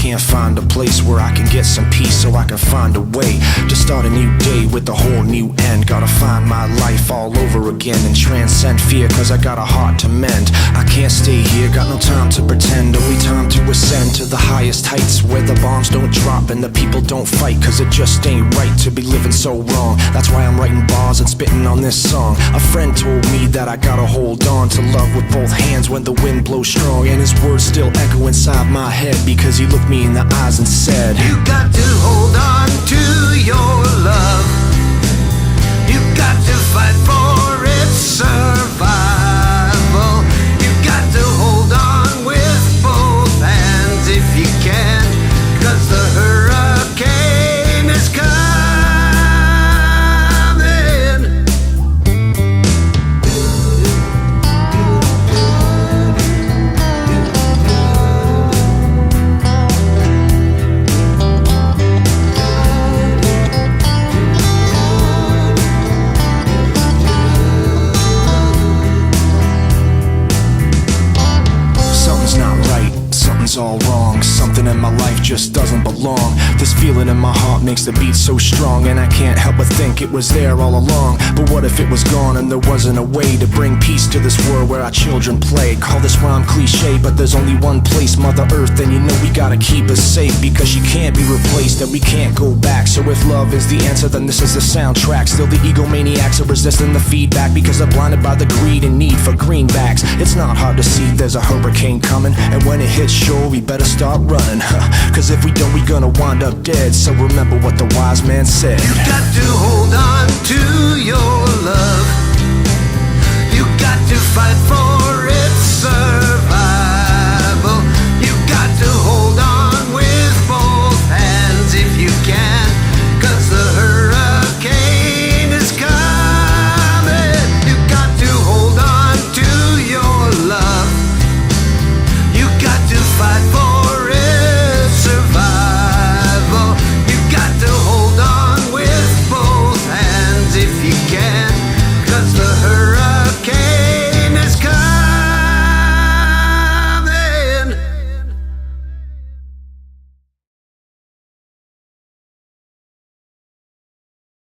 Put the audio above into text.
can't find a place where I can get some peace, so I can find a way to start a new day with a whole new end. Gotta find my life all over again and transcend fear, cause I got a heart to mend. I can't stay here, got no time to pretend, only time to ascend to the highest heights, where the bombs don't drop and the people don't fight, cause it just ain't right to be living so wrong. That's why I'm writing bars and spitting on this song. A friend told me that I gotta hold on to love with both hands when the wind blows strong, and his words still echo inside my head, because he looked me in the eyes and said, you got to hold on to your love. You got to fight for its survival. You got to hold on with both hands if you can, cause the hurricane is coming. All wrong, something in my life just doesn't belong. This feeling in my heart makes the beat so strong, and I can't help but think it was there all along. But what if it was gone and there wasn't a way to bring peace to this world where our children play? Call this rhyme cliche, but there's only one place, Mother Earth, and you know we gotta keep her safe, because she can't be replaced and we can't go back. So if love is the answer, then this is the soundtrack. Still the egomaniacs are resisting the feedback, because they're blinded by the greed and need for greenbacks. It's not hard to see there's a hurricane coming, and when it hits shore we better start running, cause if we don't we gonna wind up dead. So remember what the wise man said, you got to hold on to your love. You got to fight for